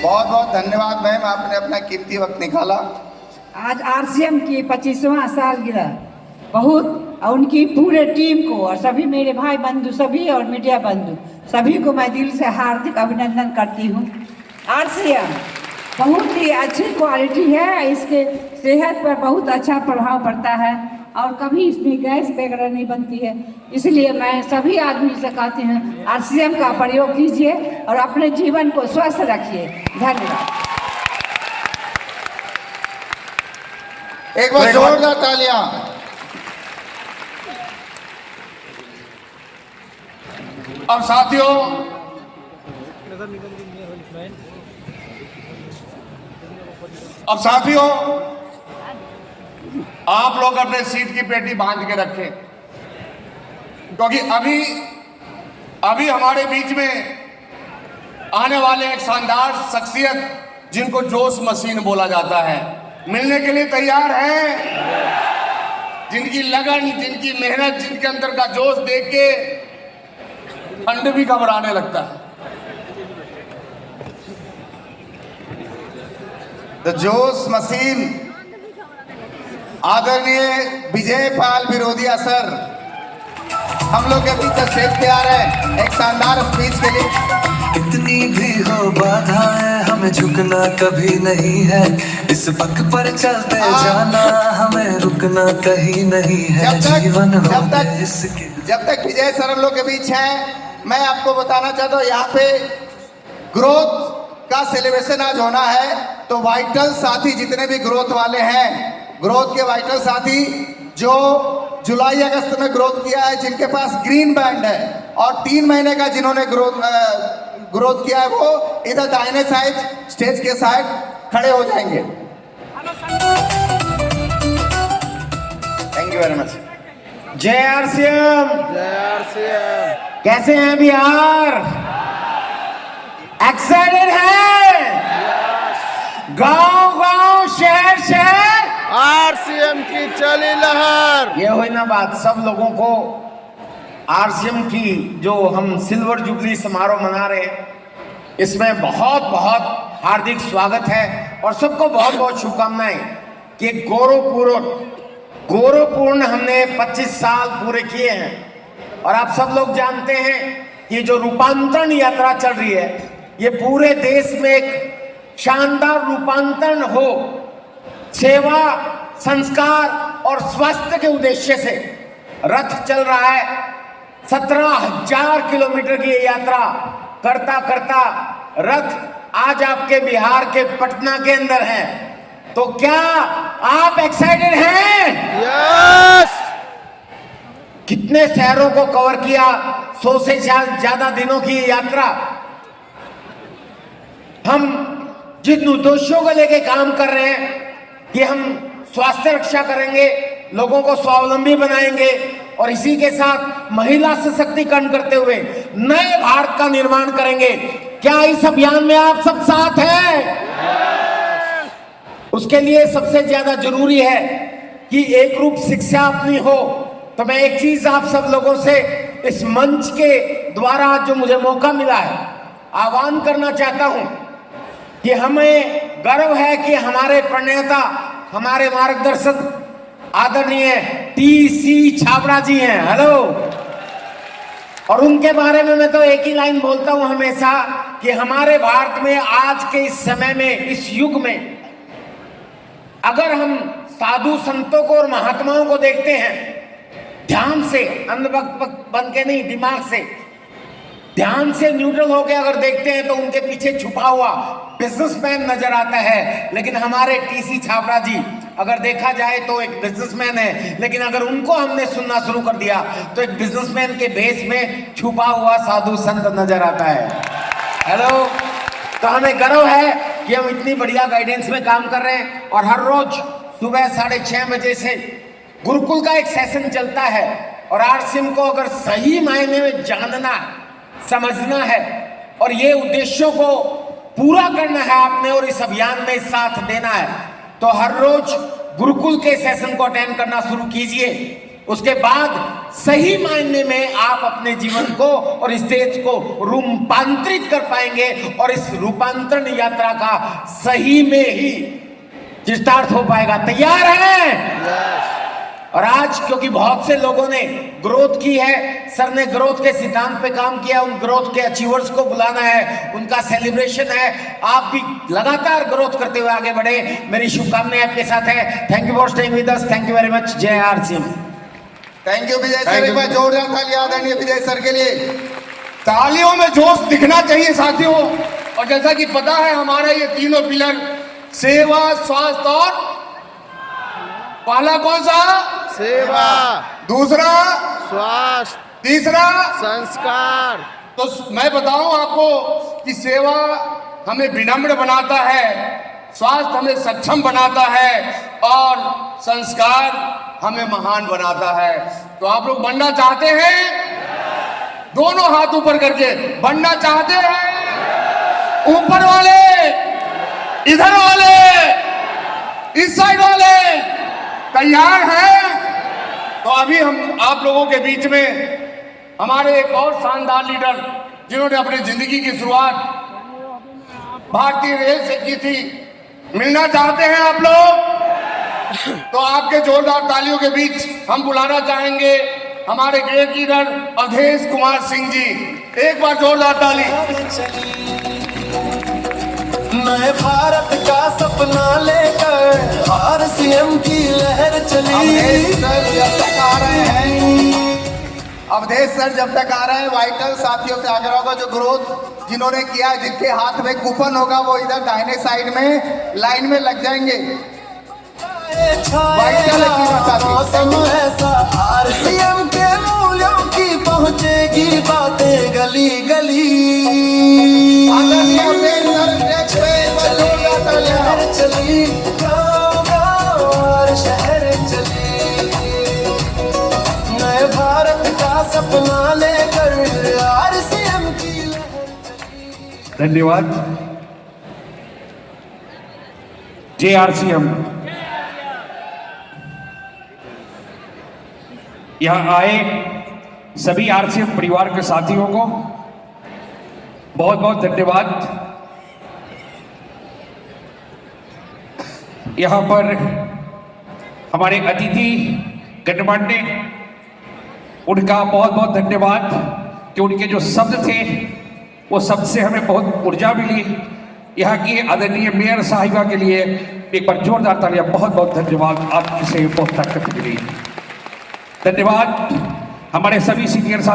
बहुत बहुत धन्यवाद मैम, आपने अपना कीमती वक्त निकाला। आज आरसीएम की 25वां सालगिरह बहुत, और उनकी पूरे टीम को और सभी मेरे भाई बंधु सभी और मीडिया बंधु सभी को मैं दिल से हार्दिक अभिनंदन करती हूँ। आरसीएम बहुत ही अच्छी क्वालिटी है, इसके सेहत पर बहुत अच्छा प्रभाव पड़ता है और कभी इसमें गैस वगैरह नहीं बनती है। इसलिए मैं सभी आदमी से कहती हूँ आरसीएम का प्रयोग कीजिए और अपने जीवन को स्वस्थ रखिए। धन्यवाद। एक बार जोरदार तालियां। अब साथियों, आप लोग अपने सीट की पेटी बांध के रखें, क्योंकि अभी हमारे बीच में आने वाले एक शानदार शख्सियत जिनको जोश मशीन बोला जाता है, मिलने के लिए तैयार हैं। जिनकी लगन, जिनकी मेहनत, जिनके अंदर का जोश देख के ठंड भी घबराने लगता है। द जोश मशीन आदरणीय विजय पाल विरोधिया सर हम लोग के बीच स्टेज पे आ रहे हैं एक शानदार स्पीच के लिए। कितनी भी हो बाधाएं हमें झुकना कभी नहीं है, इस पग पर चलते जाना हमें रुकना कहीं नहीं है। जीवन जब तक विजय सर हम लोग के बीच हैं, मैं आपको बताना चाहता हूँ यहाँ पे ग्रोथ का सेलिब्रेशन आज होना है, तो वाइटल साथी जितने भी ग्रोथ वाले हैं, ग्रोथ के वाइटल साथी जो जुलाई अगस्त में ग्रोथ किया है, जिनके पास ग्रीन बैंड है और 3 महीने का जिन्होंने ग्रोथ किया है, वो इधर दाहिने साइड स्टेज के साइड खड़े हो जाएंगे। Thank you very much. जय आरसीएम। जय आरसीएम। कैसे हैं बिहार? एक्साइटेड है? गांव गांव शहर शहर आरसीएम की चली लहर। ये हुई ना बात। सब लोगों को आरसीएम की जो हम सिल्वर जुबली समारोह मना रहे हैं, इसमें बहुत बहुत हार्दिक स्वागत है और सबको बहुत बहुत शुभकामनाएं कि गौरवपूर्ण हमने 25 साल पूरे किए हैं। और आप सब लोग जानते हैं कि जो रूपांतरण यात्रा चल रही है, ये पूरे देश में एक शानदार रूपांतरण हो, सेवा, संस्कार और स्वास्थ्य के उद्देश्य से रथ चल रहा है। 17,000 किलोमीटर की ये यात्रा करता करता रथ आज आपके बिहार के पटना के अंदर है। तो क्या आप एक्साइटेड हैं? यस। कितने शहरों को कवर किया, 100 से ज्यादा दिनों की यात्रा। हम जिन उद्देश्यों को लेके काम कर रहे हैं कि हम स्वास्थ्य रक्षा करेंगे, लोगों को स्वावलंबी बनाएंगे और इसी के साथ महिला सशक्तिकरण करते हुए नए भारत का निर्माण करेंगे। क्या इस अभियान में आप सब साथ हैं? उसके लिए सबसे ज्यादा जरूरी है कि एक रूप शिक्षा अपनी हो। तो मैं एक चीज आप सब लोगों से इस मंच के द्वारा जो मुझे मौका मिला है आह्वान करना चाहता हूं कि हमें गर्व है कि हमारे प्रणेता, हमारे मार्गदर्शक आदरणीय टीसी छाबड़ा जी हैं। हेलो। और उनके बारे में मैं तो एक ही लाइन बोलता हूं हमेशा कि हमारे भारत में आज के इस समय में, इस युग में, अगर हम साधु संतों को और महात्माओं को देखते हैं ध्यान से, अंधभक्त बन के नहीं, दिमाग से ध्यान से न्यूट्रल होकर अगर देखते हैं तो उनके पीछे छुपा हुआ बिजनेसमैन नजर आता है। लेकिन हमारे टीसी छाबड़ा जी अगर देखा जाए तो एक बिजनेसमैन है, लेकिन अगर उनको हमने सुनना शुरू कर दिया तो एक बिजनेसमैन के भेष में छुपा हुआ साधु संत नजर आता है। हेलो, तो हमें गर्व है कि हम इतनी बढ़िया गाइडेंस में काम कर रहे हैं और हर रोज सुबह 6:30 बजे से गुरुकुल का एक सेशन चलता है। और आरसीएम को अगर सही मायने में जानना, समझना है और ये उद्देश्यों को पूरा करना है आपने और इस अभियान में साथ देना है, तो हर रोज गुरुकुल के सेशन को अटेंड करना शुरू कीजिए। उसके बाद सही मायने में आप अपने जीवन को और इस देश को रूपांतरित कर पाएंगे और इस रूपांतरण यात्रा का सही में ही चितार्थ हो पाएगा। तैयार हैं? और आज क्योंकि बहुत से लोगों ने ग्रोथ की है, सर ने ग्रोथ के सिद्धांत पे काम किया, उन ग्रोथ के अचीवर्स को बुलाना है, उनका सेलिब्रेशन है। आप भी लगातार ग्रोथ करते हुए आगे बढ़े, मेरी शुभकामनाएं आपके साथ है। Thank you for staying with us. Thank you very much. जय RCM. Thank you Vijay sir. एक बार जोरदार ताली आदरणीय विजय सर के लिए। तालियों में जोश दिखना चाहिए साथियों। और जैसा कि पता है हमारा ये तीनों पिलर सेवा, स्वास्थ्य और पहला कौन सा? सेवा, दूसरा स्वास्थ्य, तीसरा संस्कार। तो मैं बताऊं आपको कि सेवा हमें विनम्र बनाता है, स्वास्थ्य हमें सक्षम बनाता है और संस्कार हमें महान बनाता है। तो आप लोग बनना चाहते हैं? दोनों हाथ ऊपर करके बनना चाहते हैं? ऊपर वाले, इधर वाले, इस साइड वाले तैयार हैं? तो अभी हम आप लोगों के बीच में हमारे एक और शानदार लीडर जिन्होंने अपनी जिंदगी की शुरुआत भारतीय रेल से की थी, मिलना चाहते हैं आप लोग? तो आपके जोरदार तालियों के बीच हम बुलाना चाहेंगे हमारे ग्रेट लीडर अवधेश कुमार सिंह जी। एक बार जोरदार ताली। नए भारत का सपना लेकर आरसीएम की लहर चली। अवधेश सर जब तक आ रहे हैं वाइटल साथियों से आग्रह होगा, जो ग्रोथ जिन्होंने किया, जिनके हाथ में कूपन होगा वो इधर दाहिने साइड में लाइन में लग जाएंगे। वाइटल मौसम ऐसा आरसीएम के मूल्यों की पहुंचेगी बातें गली गली। चली गाँव गाँव और शहर चली, नए भारत का सपना लेकर आरसीएम की लहर चली। धन्यवाद। जय आरसीएम। यहाँ आए सभी आरसीएम परिवार के साथियों को बहुत बहुत धन्यवाद। यहाँ पर हमारे अतिथि गणमान्य, उनका बहुत बहुत धन्यवाद कि उनके जो शब्द थे वो शब्द से हमें बहुत ऊर्जा मिली। यहाँ की आदरणीय मेयर साहिबा के लिए एक बार जोरदार तालियां। बहुत बहुत धन्यवाद, आपसे बहुत ताकत मिली। धन्यवाद हमारे सभी सीनियर साथी।